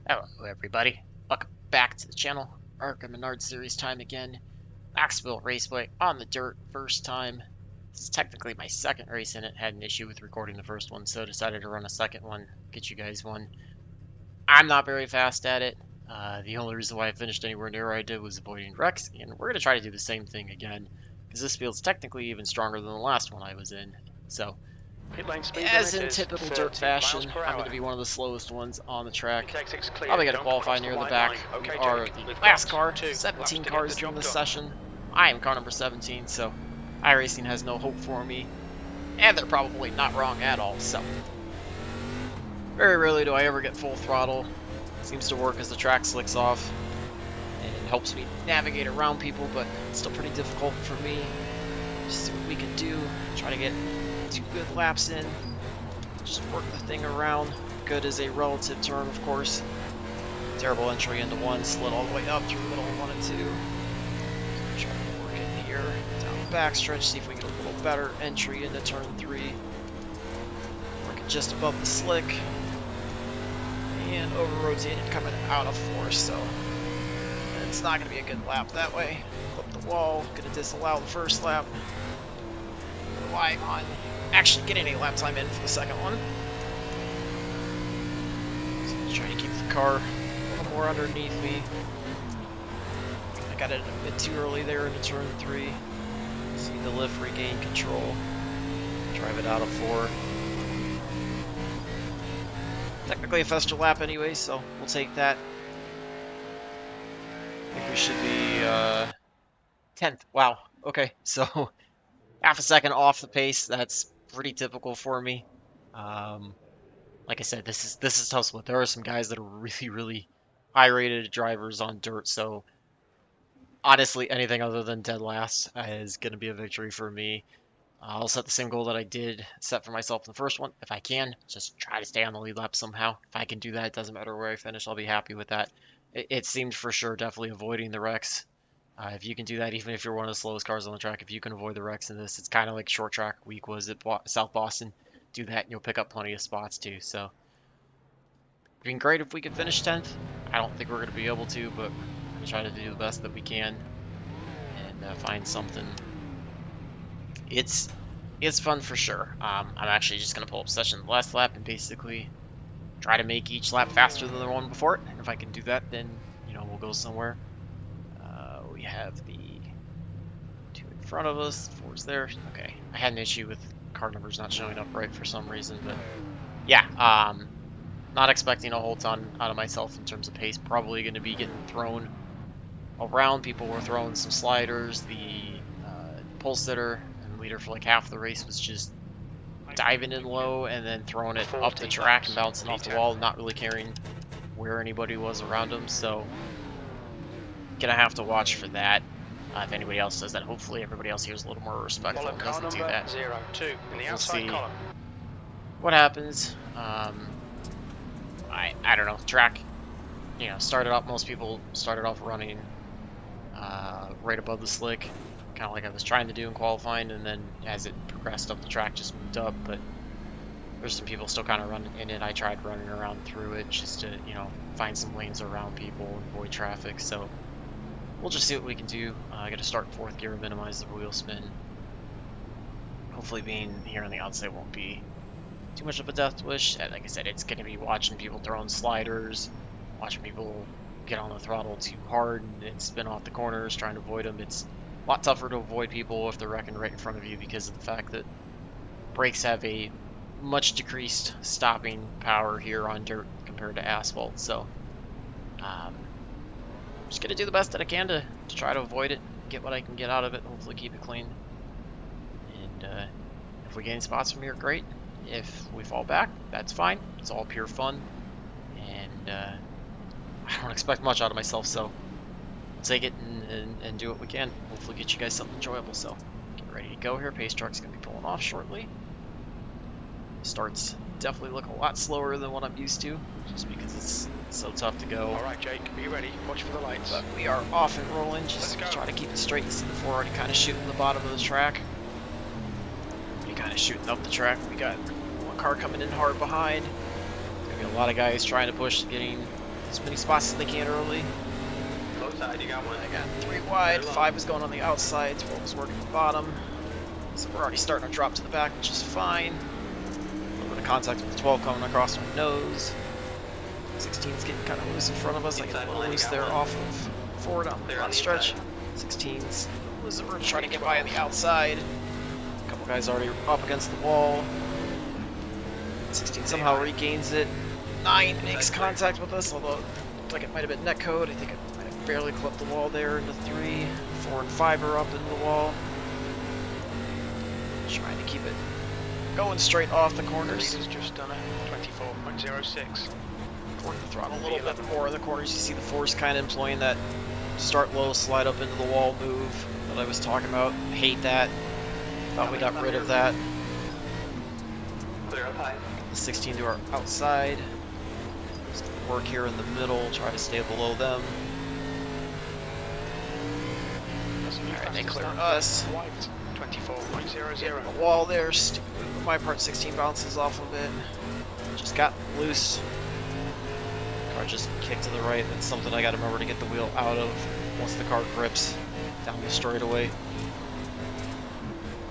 Hello everybody, welcome back to the channel. ARCA Menards series time again. Knoxville Raceway on the dirt, first time. This is technically my second race in it. Had an issue with recording the first one, so decided to run a second one, get you guys one. I'm not very fast at it. The only reason why I finished anywhere near where I did was avoiding wrecks, and we're going to try to do the same thing again, because this field's technically even stronger than the last one I was in. So, Pit lane speed as limit in is typical 30 dirt fashion, miles per I'm hour. going to be one of the slowest ones on the track. Exit's clear. Probably going to Don't qualify cross near the white back. line. We Okay, are Jake, the we've last got car, 2 laps 17 to get cars the job in this done. session. I am car number 17, so iRacing has no hope for me. And they're probably not wrong at all, so. Very rarely do I ever get full throttle. Seems to work as the track slicks off. And helps me navigate around people, but it's still pretty difficult for me. Just see what we can do. Try to get 2 good laps in. Just work the thing around. Good is a relative term, of course. Terrible entry into 1, slid all the way up through the middle of 1 and 2. Try to work it here, down the backstretch, see if we get a little better entry into turn 3. Work it just above the slick. And over-rotated coming out of 4, so it's not going to be a good lap that way. Clip the wall, going to disallow the first lap. Rely on actually getting a lap time in for the second one. So trying to keep the car a little more underneath me. I got it a bit too early there into turn 3. See the lift regain control. Drive it out of 4. Technically a faster lap anyway, so we'll take that. I think we should be 10th. Wow. Okay, so half a second off the pace. That's pretty typical for me. Like I said, this is tough split. There are some guys that are really high rated drivers on dirt, so honestly anything other than dead last is going to be a victory for me. I'll set the same goal that I did set for myself in the first one. If I can, just try to stay on the lead lap somehow. If I can do that, it doesn't matter where I finish. I'll be happy with that. It seemed for sure definitely avoiding the wrecks. If you can do that, even if you're one of the slowest cars on the track, if you can avoid the wrecks in this, it's kind of like short track week was at South Boston. Do that and you'll pick up plenty of spots too. So it'd been great if we could finish 10th. I don't think we're going to be able to, but we're going to try to do the best that we can and find something. It's fun for sure. I'm actually just going to pull up session the last lap and basically try to make each lap faster than the one before it. And if I can do that, then, we'll go somewhere. We have the 2 in front of us, 4's there. Okay, I had an issue with car numbers not showing up right for some reason, but yeah, not expecting a whole ton out of myself in terms of pace. Probably going to be getting thrown around. People were throwing some sliders. The pole sitter and leader for like half the race was just diving in low and then throwing it up the track and bouncing off the wall, not really caring where anybody was around him. So gonna have to watch for that. If anybody else does that, hopefully everybody else here is a little more respectful and doesn't do that. 02 in the We'll outside see column. what happens. I don't know. Track, started off. Most people started off running right above the slick, kind of like I was trying to do in qualifying, and then as it progressed up the track, just moved up. But there's some people still kind of running in it. I tried running around through it just to, find some lanes around people and avoid traffic. So we'll just see what we can do. I got to start in 4th gear and minimize the wheel spin. Hopefully being here on the outside won't be too much of a death wish. Like I said, it's going to be watching people throwing sliders, watching people get on the throttle too hard and spin off the corners, trying to avoid them. It's a lot tougher to avoid people if they're wrecking right in front of you because of the fact that brakes have a much decreased stopping power here on dirt compared to asphalt. So I'm just going to do the best that I can to try to avoid it, get what I can get out of it, hopefully keep it clean. And if we gain spots from here, great. If we fall back, that's fine. It's all pure fun. And I don't expect much out of myself, so we'll take it and do what we can. Hopefully get you guys something enjoyable. So get ready to go here. Pace truck's going to be pulling off shortly. Starts definitely look a lot slower than what I'm used to, just because it's so tough to go. All right, Jake, be ready. Watch for the lights. But we are off and rolling. Just try to keep it straight. You see the 4 already kind of shooting the bottom of the track. Kind of shooting up the track. We got one car coming in hard behind. There's gonna be a lot of guys trying to push getting as many spots as they can early. Both side, you got one. I got 3 wide, 5 is going on the outside, 12 is working the bottom. So we're already starting to drop to the back, which is fine. A little bit of contact with the 12 coming across my nose. 16 is getting kind of loose in front of us. I get a little loose there off of forward on the stretch. 16's was we're trying to get by on the outside. A couple guys already up against the wall. 16 somehow regains it. 9 makes contact with us, although it looked like it might have been netcode. I think it might have barely clipped the wall there into 3. 4 and 5 are up into the wall. Trying to keep it going straight off the corners. The leader's just done a 24.06. Work the throttle a little bit more in the corners. You see the force kind of employing that start low, slide up into the wall move that I was talking about. I hate that. Thought we got rid of that. Clear up high. The 16 to our outside. Just work here in the middle, try to stay below them. Alright, they clear us. White, 24.00. The wall there, on my part 16 bounces off of it. Just got loose. Car just kicked to the right. That's something I gotta remember to get the wheel out of once the car grips down the straightaway.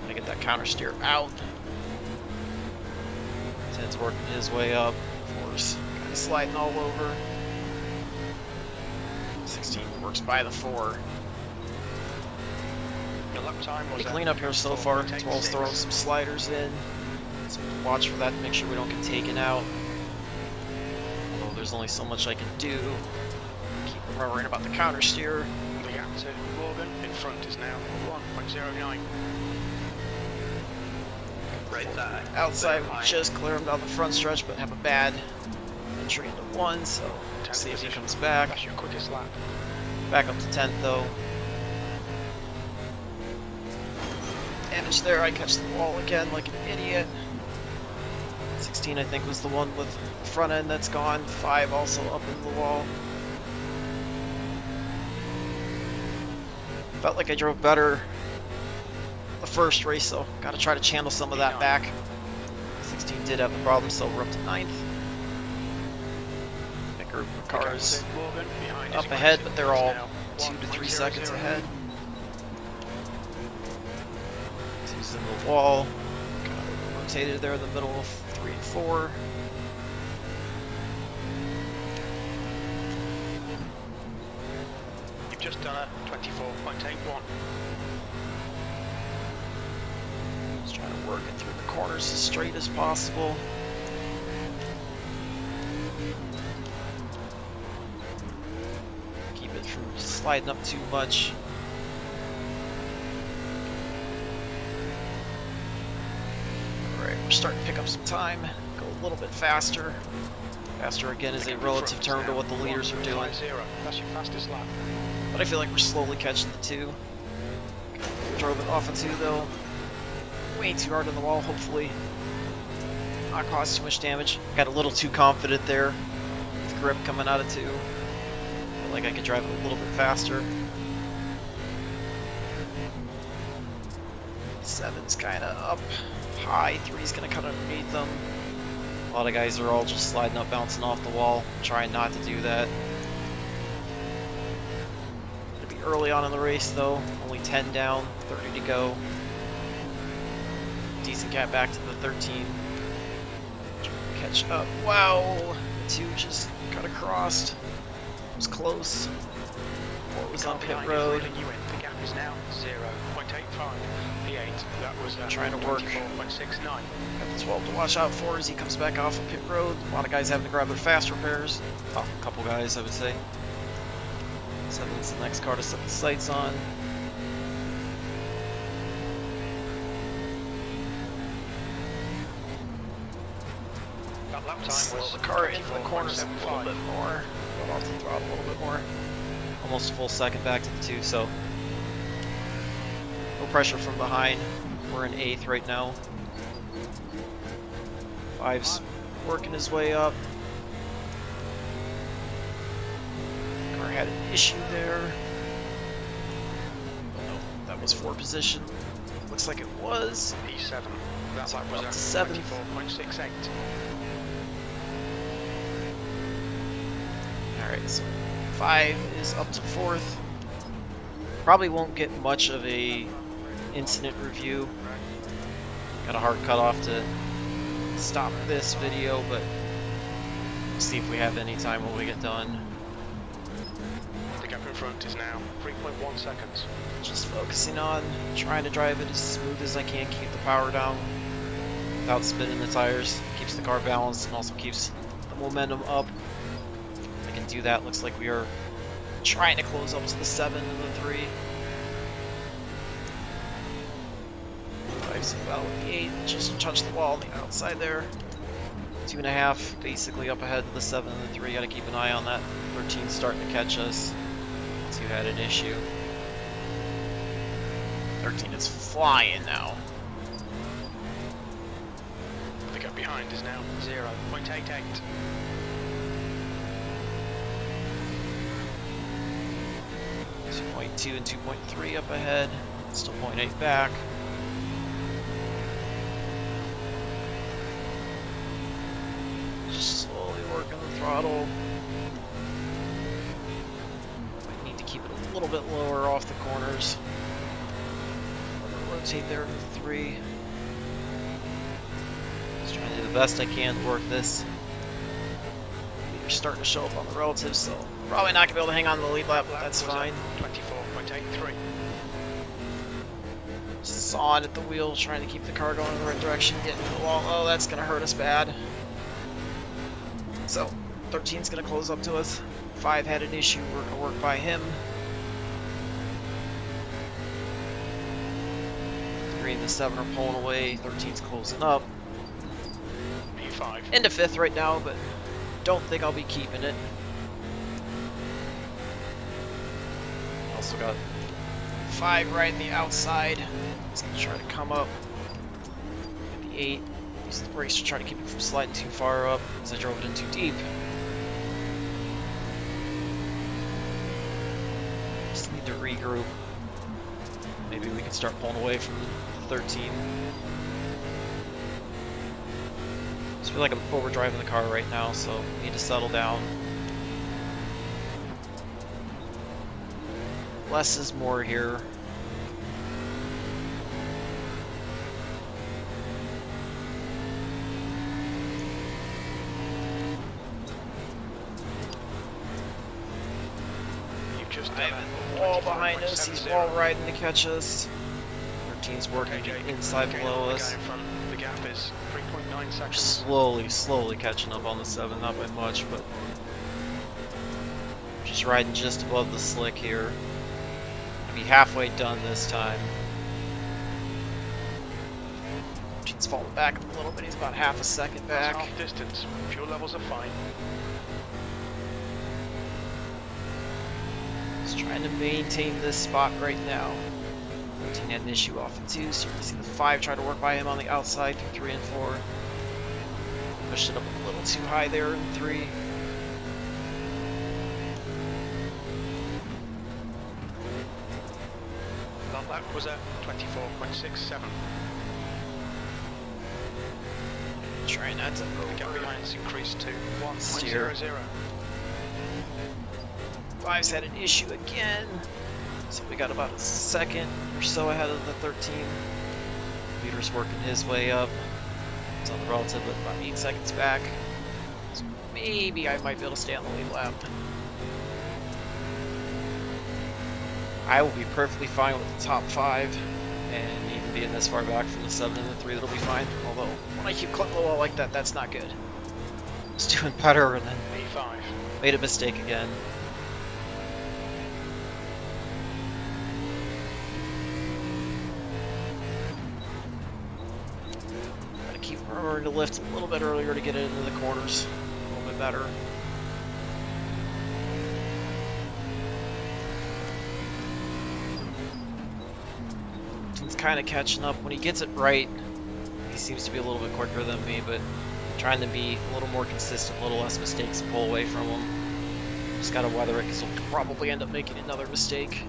Gotta get that counter steer out. 10's working his way up. 4's kind of sliding all over. 16 works by the 4. The lap time was Pretty clean up here so far. 12's throwing some sliders in. So watch for that to make sure we don't get taken out. Although there's only so much I can do. Keep remembering about the counter steer. The gap to Morgan in front is now 1.09. Right side. Outside, Clear we high. just clear him down the front stretch, but have a bad entry into 1, so we'll see if he comes back. That's your quickest lap. Back up to 10th though. Damage there, I catch the wall again like an idiot. 16 I think was the one with the front end that's gone. 5 also up in the wall. Felt like I drove better the first race, so gotta try to channel some of that back. 16 did have the problem, so we're up to 9th. That group of cars Morgan behind up is ahead, aggressive. but they're all It's now 2 to 3 1.00. seconds ahead. He's in the wall, kind of rotated there in the middle of 3 and 4. You've just done a 24.81. Just trying to work it through the corners as straight as possible. Keep it from sliding up too much. Alright, we're starting to pick up some time. Go a little bit faster. Faster again is a relative term to what the leaders are doing. 1.50. That's your fastest lap. But I feel like we're slowly catching the 2. Drove it off of 2 though. Way too hard on the wall, hopefully not cause too much damage. Got a little too confident there with grip coming out of 2. Feel like I could drive it a little bit faster. 7's kind of up high, 3's going to cut underneath them. A lot of guys are all just sliding up, bouncing off the wall. Trying not to do that. It'll be early on in the race though, only 10 down, 30 to go. Decent gap back to the 13. Catch up. Wow! 2 just got across. It was close. 4 was on pit road. The gap is now 0.85. The 8, that was Trying to work. 24.69. Got the 12 to watch out for as he comes back off of pit road. A lot of guys having to grab their fast repairs. Oh, a couple guys, I would say. 7's the next car to set the sights on. That lap time Slow was the car into the corners a little 24.75. bit more. Go off the throttle a little bit more. Almost a full second back to the 2, so no pressure from behind. We're in 8th right now. 5's working his way up. Car had an issue there. Oh, no, that was 4 position. Looks like it was. E7. That So lap we're was up at to 7th. 24.68. Alright, So 5 is up to 4th. Probably won't get much of a incident review. Got a hard cutoff to stop this video, but we'll see if we have any time when we get done. The gap in front is now 3.1 seconds. Just focusing on trying to drive it as smooth as I can, keep the power down without spinning the tires. Keeps the car balanced and also keeps the momentum up. If I can do that, looks like we are trying to close up to the 7 and the 3. Drives well with the 8, just touch the wall on the outside there. 2.5, basically up ahead of the 7 and the 3. Gotta keep an eye on that. 13 starting to catch us. 2 had an issue. 13 is flying now. The gap behind is now 0.88. 2.2 and 2.3 up ahead. Still 0.8 back. Just slowly working the throttle. Might need to keep it a little bit lower off the corners. Rotate there to the 3. Just trying to do the best I can to work this. You're starting to show up on the relatives, so probably not gonna be able to hang on to the lead lap, but that's fine. 24.83. Sawing at the wheel, trying to keep the car going in the right direction, getting to the wall. Oh, that's gonna hurt us bad. So 13's gonna close up to us. 5 had an issue, we're gonna work by him. 3 and the 7 are pulling away, 13's closing up. P5. Into 5th right now, but don't think I'll be keeping it. Also got 5 right in the outside. He's gonna try to come up. Get the 8. Use the brakes to try to keep it from sliding too far up, because I drove it in too deep. Just need to regroup. Maybe we can start pulling away from 13. I feel like I'm overdriving the car right now, so I need to settle down. Less is more here. You've just I have the wall behind us, he's wall riding to catch us. 13's working to get inside below us. The gap is 3.9 seconds. Slowly catching up on the 7, not by much, but just riding just above the slick here. Be halfway done this time. He's falling back a little bit, he's about half a second back. Half distance. Fuel levels are fine. Just trying to maintain this spot right now. 13 had an issue off of 2, so you can see the 5 try to work by him on the outside through 3 and 4. Pushed it up a little too high there in 3. That was at 24.67. Try not to The gap behind has increased to Steer. 1.00. 5's had an issue again, so we got about a second or so ahead of the 13. Leader's working his way up. It's on the relative, but about 8 seconds back. So maybe I might be able to stay on the lead lap. I will be perfectly fine with the top 5, and even being this far back from the 7 and the 3, that'll be fine. Although, when I keep clipping the wall like that, that's not good. I was doing better and then P5. made a mistake again. Gotta keep remembering to lift a little bit earlier to get it into the corners a little bit better. He's kind of catching up. When he gets it right, he seems to be a little bit quicker than me, but trying to be a little more consistent, a little less mistakes to pull away from him. Just gotta weather it, because he'll probably end up making another mistake.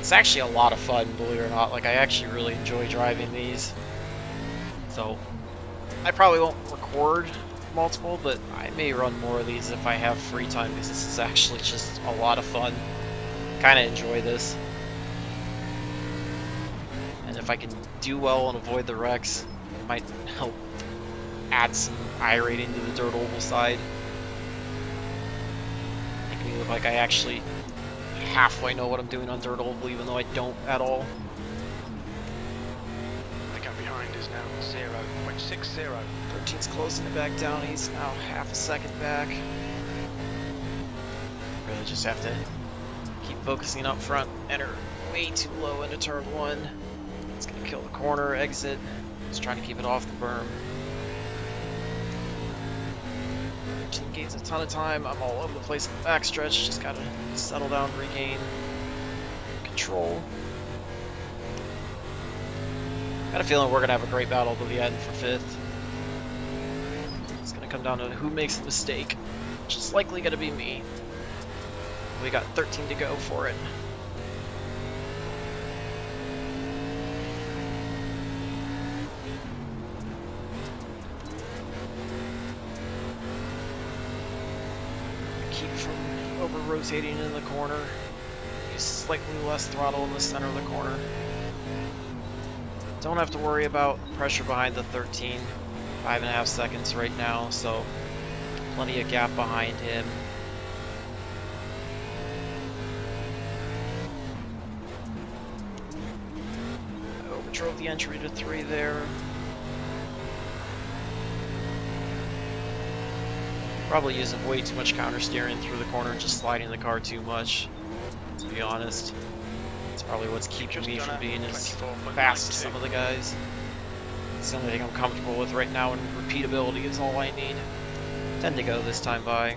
It's actually a lot of fun, believe it or not. Like, I actually really enjoy driving these. So, I probably won't record multiple, but I may run more of these if I have free time, because this is actually just a lot of fun. Kind of enjoy this. And if I can do well and avoid the wrecks, it might help add some iRating to the dirt oval side. Make me look like I actually halfway know what I'm doing on dirt oval, even though I don't at all. The gap behind is now 0.60. 13's closing it back down. He's now half a second back. Really just have to keep focusing up front. Enter way too low into turn 1. It's going to kill the corner exit. Just trying to keep it off the berm. 13 gains a ton of time. I'm all over the place in the backstretch. Just got to settle down, regain control. Got a feeling we're going to have a great battle to the end for 5th. It's going to come down to who makes the mistake, which is likely going to be me. We got 13 to go for it. Keep from over-rotating in the corner. Use slightly less throttle in the center of the corner. Don't have to worry about pressure behind the 13. 5.5 seconds right now, so plenty of gap behind him. I overdrove the entry to 3 there. Probably using way too much counter steering through the corner and just sliding the car too much, to be honest. It's probably what's keeping me from being as fast as some of the guys. It's the only thing I'm comfortable with right now, and repeatability is all I need. 10 to go this time by.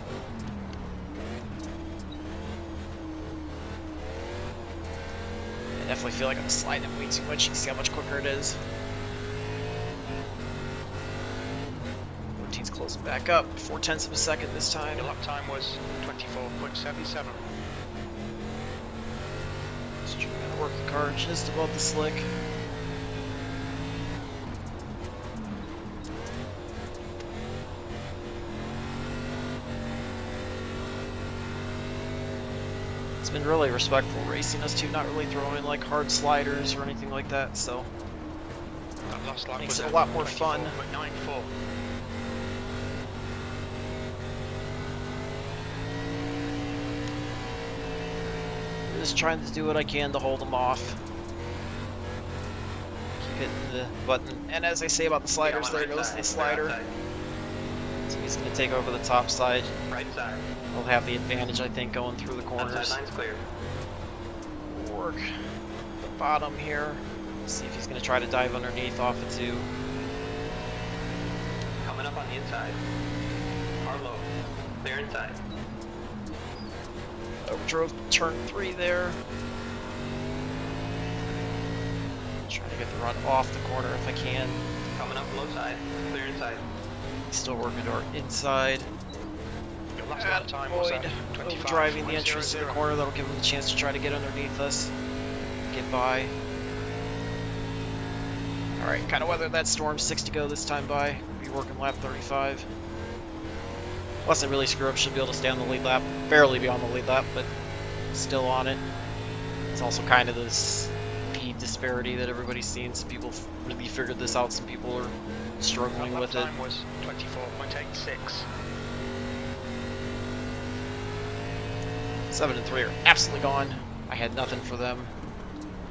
I definitely feel like I'm sliding it way too much. You can see how much quicker it is. 14's closing back up. 0.4 of a second this time. Your lap time was 24.77. Just trying to work the car just above the slick. It's been really respectful racing us too, not really throwing like hard sliders or anything like that, so That last lap makes was it a lot more fun. 24.94. Just trying to do what I can to hold them off. Keep hitting the button. And as I say about the sliders, there goes the slider. So he's going to take over the top side. Right side. He'll have the advantage, I think, going through the corners. Outside line's clear. Work the bottom here. See if he's going to try to dive underneath off of 2. Coming up on the inside. Harlow. Clear inside. Overdrove turn 3 there. Trying to get the run off the corner if I can. Coming up low side. Clear inside. Still working to our inside. Your last lap time was at Driving the entrance to the 25.00. corner, that'll give him a chance to try to get underneath us. Get by. Alright, kind of weathered that storm. 6 to go this time by. Be working lap 35. Unless I really screw up, should be able to stay on the lead lap. Barely be on the lead lap, but still on it. It's also kind of this speed disparity that everybody's seen. Some people really figured this out, some people are struggling Lap with it. time was 24.86. 7 and 3 are absolutely gone. I had nothing for them.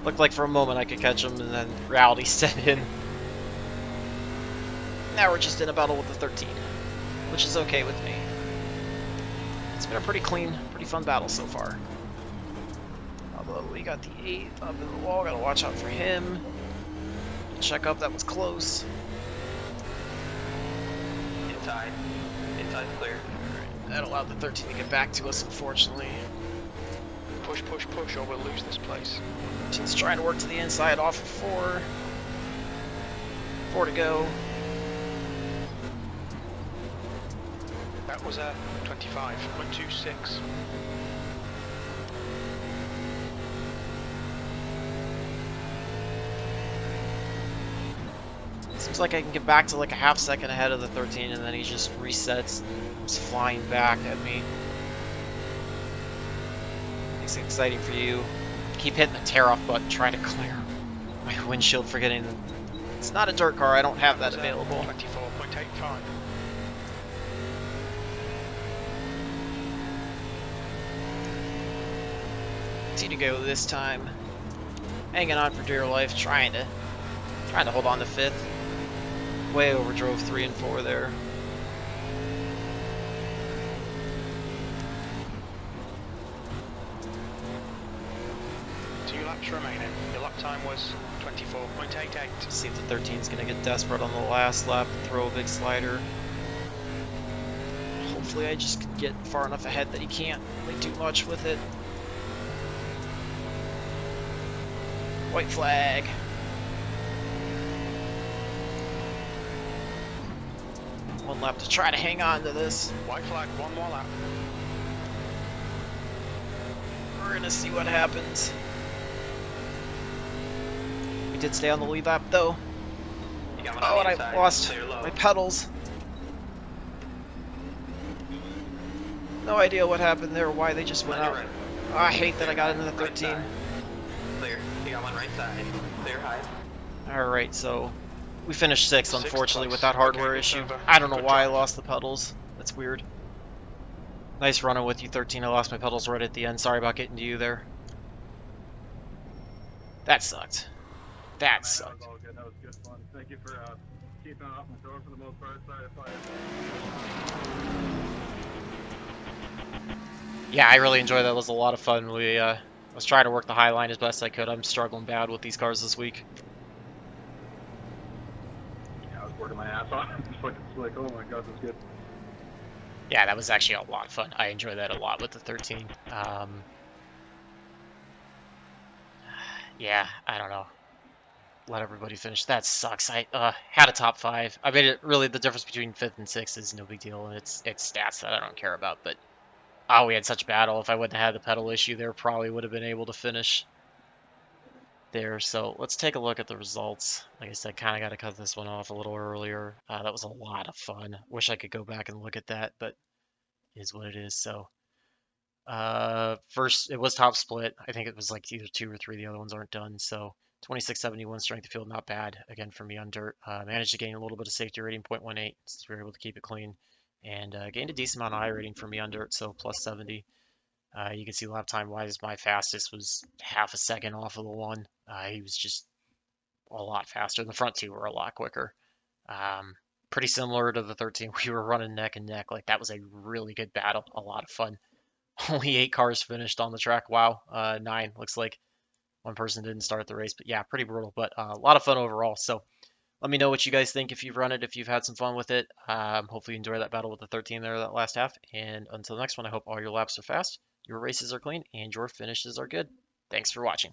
Looked like for a moment I could catch them, and then reality set in. Now we're just in a battle with the 13, which is okay with me. It's been a pretty clean, pretty fun battle so far. Although we got the 8th up in the wall, gotta watch out for him. Check up, that was close. Inside. Inside's clear. Alright, that allowed the 13 to get back to us, unfortunately. Push, push, push, or we'll lose this place. 13's trying to work to the inside off of 4. 4 to go. That was at 25.26. Seems Looks like I can get back to like a half second ahead of the 13, and then he just resets and comes flying back at me. It's exciting for you. Keep hitting the tear off button, try to clear my windshield, forgetting that it's not a dirt car, I don't have that available. 24.85. Easy to go this time. Hanging on for dear life, trying to hold on to 5th. Way overdrove 3 and 4 there. 2 laps remaining. Your lap time was 24.88. See if the 13 is going to get desperate on the last lap, throw a big slider. Hopefully I just can get far enough ahead that he can't really do much with it. White flag. One lap to try to hang on to this. White flag, 1 more lap. We're gonna see what happens. We did stay on the lead lap though. You got one Oh, on and the I inside. lost Clear low. my pedals. No idea what happened there, why they just went On out. your right. Oh, I hate that I got into the Right 13. side. Clear. You got one right side. Clear high. Alright, so we finished 6th, Sixth unfortunately, place. with that hardware Okay, issue. over. I don't know Good why I drive. lost the pedals. That's weird. Nice running with you, 13. I lost my pedals right at the end. Sorry about getting to you there. That sucked. That Man, that sucked. was all good. That was good fun. Thank you for keeping it off my door for the most part. Sorry if Yeah, I really enjoyed that. It was a lot of fun. We was trying to work the high line as best I could. I'm struggling bad with these cars this week. I was working my ass off. Just fucking slick. Oh my god, that's good. Yeah, that was actually a lot of fun. I enjoyed that a lot with the 13. Yeah, I don't know. Let everybody finish. That sucks. I had a top 5. I mean, it really the difference between 5th and 6th is no big deal, and it's stats that I don't care about. But oh, we had such a battle. If I wouldn't have had the pedal issue there, probably would have been able to finish there. So let's take a look at the results. Like I said, kind of got to cut this one off a little earlier. That was a lot of fun. Wish I could go back and look at that, but it is what it is. So first it was top split. I think it was like either 2 or 3. The other ones aren't done. So 2671 strength of field, not bad. Again, for me on dirt. Managed to gain a little bit of safety rating, 0.18, since we were able to keep it clean. And gained a decent amount of I rating for me on dirt, so plus 70. You can see lap time wise, my fastest was half a second off of the one. He was just a lot faster. The front 2 were a lot quicker. Pretty similar to the 13. We were running neck and neck. Like, that was a really good battle. A lot of fun. Only 8 cars finished on the track. Wow. 9 looks like. One person didn't start the race, but yeah, pretty brutal, but a lot of fun overall. So let me know what you guys think if you've run it, if you've had some fun with it. Hopefully you enjoy that battle with the 13 there, that last half. And until the next one, I hope all your laps are fast, your races are clean, and your finishes are good. Thanks for watching.